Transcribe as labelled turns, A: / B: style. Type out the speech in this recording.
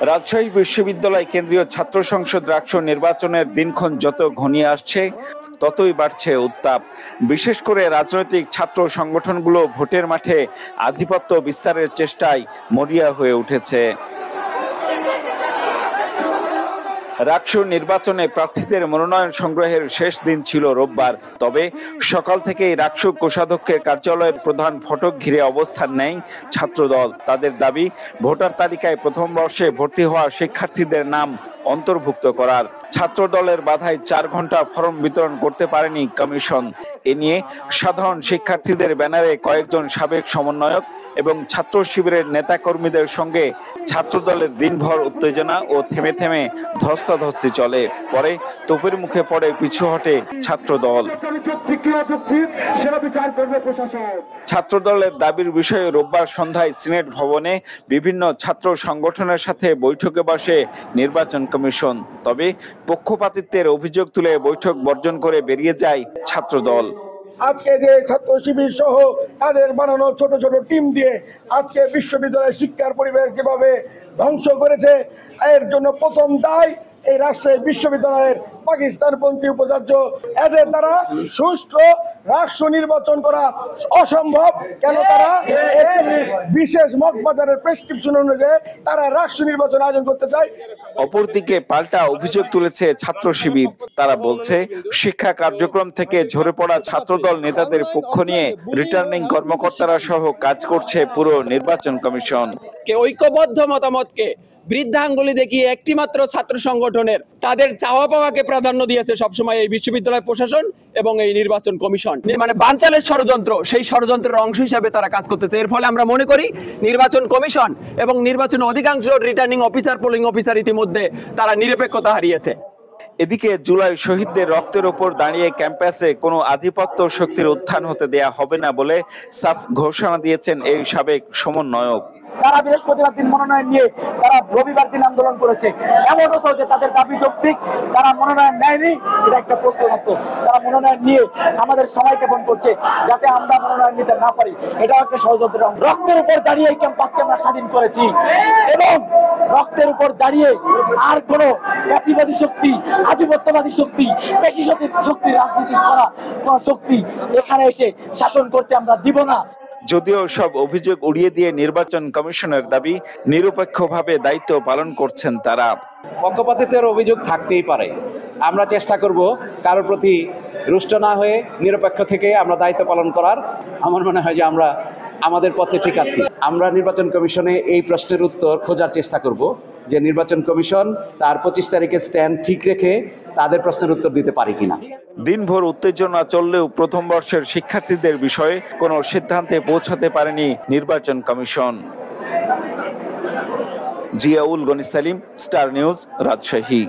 A: রাজশাহী বিশ্ববিদ্যালয় কেন্দ্রীয় ছাত্র সংসদ রাকসু নির্বাচনের দিনক্ষণ যত ঘনিয়ে আসছে ততই বাড়ছে উত্তাপ। বিশেষ করে রাজনৈতিক ছাত্র সংগঠনগুলো ভোটের মাঠে আধিপত্য বিস্তারের চেষ্টায় মরিয়া হয়ে উঠেছে। রাকসু নির্বাচনে প্রার্থীদের মনোনয়ন সংগ্রহের শেষ দিন ছিল রোববার। তবে সকাল থেকেই রাকসু কোষাধ্যক্ষের কার্যালয়ের প্রধান ফটক ঘিরে অবস্থান নেয় ছাত্রদল। তাদের দাবি, ভোটার তালিকায় প্রথম বর্ষে ভর্তি হওয়া শিক্ষার্থীদের নাম অন্তর্ভুক্ত করার। ছাত্রদলের বাধায় 4 ঘন্টা ফরম বিতরণ করতে পারেনি কমিশন। এ নিয়ে সাধারণ শিক্ষার্থীদের ব্যানারে কয়েকজন সাবেক সমন্বয়ক এবং ছাত্র শিবিরের নেতাকর্মীদের সঙ্গে ছাত্রদলের দিনভর উত্তেজনা ও থেমে থেমে ধস্তাধস্তি চলে। পরে তোপের মুখে পড়ে পিছু হটে ছাত্রদল। ছাত্রদলের দাবির বিষয়ে রোববার সন্ধ্যায় সিনেট ভবনে বিভিন্ন ছাত্র সংগঠনের সাথে বৈঠকে বসে নির্বাচন কমিশন। তবে পক্ষপাতিত্বের অভিযোগ তুলে বৈঠক বর্জন করে বেরিয়ে যায় ছাত্রদল।
B: আজকে যে ছাত্র শিবির সহ তাদের বানানো ছোট ছোট টিম দিয়ে আজকে বিশ্ববিদ্যালয়ের শিক্ষার পরিবেশ যেভাবে ধ্বংস করেছে, এর জন্য প্রথম দায় এই রাজশাহী বিশ্ববিদ্যালয়ের পাকিস্তানপন্থী উপাচার্য। এদের দ্বারা সুষ্ঠু রাষ্ট্র নির্বাচন করা অসম্ভব। কেন তারা একটি বিশেষ মগবাজারের প্রেসক্রিপশন অনুযায়ী তারা রাষ্ট্র নির্বাচন আয়োজন করতে চায়।
A: অপরদিকে পাল্টা অভিযোগ তুলেছে ছাত্র শিবির। তারা বলছে, শিক্ষা কার্যক্রম থেকে ঝরে পড়া ছাত্রদল নেতাদের পক্ষ নিয়ে রিটার্নিং কর্মকর্তারা সহ কাজ করছে পুরো নির্বাচন কমিশন।
C: ঐক্যবদ্ধ মতামতকে বৃদ্ধাঙ্গুলি দেখিয়ে একটি মাত্র ছাত্র সংগঠনের তাদের চাওয়া পাওয়াকে প্রাধান্য দিয়েছে সবসময় এই বিশ্ববিদ্যালয় প্রশাসন এবং এই নির্বাচন কমিশন। মানে বানচালের ষড়যন্ত্র, সেই ষড়যন্ত্রের অংশ হিসেবে তারা কাজ করতেছে। এর ফলে আমরা মনে করি নির্বাচন কমিশন এবং নির্বাচন অধিকাংশ রিটার্নিং অফিসার, পোলিং অফিসার ইতিমধ্যে তারা নিরপেক্ষতা হারিয়েছে।
A: এদিকে জুলাই শহীদদের রক্তের উপর দাঁড়িয়ে ক্যাম্পাসে কোনো আধিপত্য শক্তির উত্থান হতে দেয়া হবে না বলে সাফ ঘোষণা দিয়েছেন এই সাবেক সমন্বয়ক।
D: তারা বৃহস্পতিবার দিন মনোনয়ন নিয়ে তারা রবিবার দিন আন্দোলন করেছে। এমন হতো যে তাদের দাবি যৌক্তিক, তারা মনোনয়ন নেয়নি, এটা একটা প্রশ্ন থাকতো। তারা মনোনয়ন নিয়ে আমাদের সময়কে ফোন করছে যাতে আমরা মনোনয়ন নিতে না পারি, এটাও একটা ষড়যন্ত্রের অংশ। রক্তের উপর দাঁড়িয়ে এই ক্যাম্পাসকে আমরা স্বাধীন করেছি এবং রক্তের উপর দাঁড়িয়ে আর কোনো জাতিবাদী শক্তি, আধিপত্যবাদী শক্তি, পেশি শক্তির রাজনীতি করা কোন শক্তি এখানে এসে শাসন করতে আমরা দিব না।
A: যদিও সব অভিযোগ উড়িয়ে দিয়ে নির্বাচন কমিশনের দাবি, নিরপেক্ষভাবে দায়িত্ব পালন করছেন তারা।
E: পক্ষপাতিত্বের অভিযোগ থাকতেই পারে, আমরা চেষ্টা করব কারোর প্রতি রুষ্ট না হয়ে নিরপেক্ষ থেকে আমরা দায়িত্ব পালন করার। আমার মনে হয় যে আমরা আমাদের পথে ঠিক আছি। আমরা নির্বাচন কমিশনে এই প্রশ্নের উত্তর খোঁজার চেষ্টা করব যে নির্বাচন কমিশন তার 25 তারিখের স্ট্যান্ড ঠিক রেখে তাদের প্রশ্নের উত্তর দিতে পারে কিনা।
A: দিনভর উত্তেজনা চললেও প্রথম বর্ষের শিক্ষার্থীদের বিষয়ে কোনো সিদ্ধান্তে পৌঁছাতে পারেনি নির্বাচন commission. Ziaul Gani Salim, star news, Rajshahi.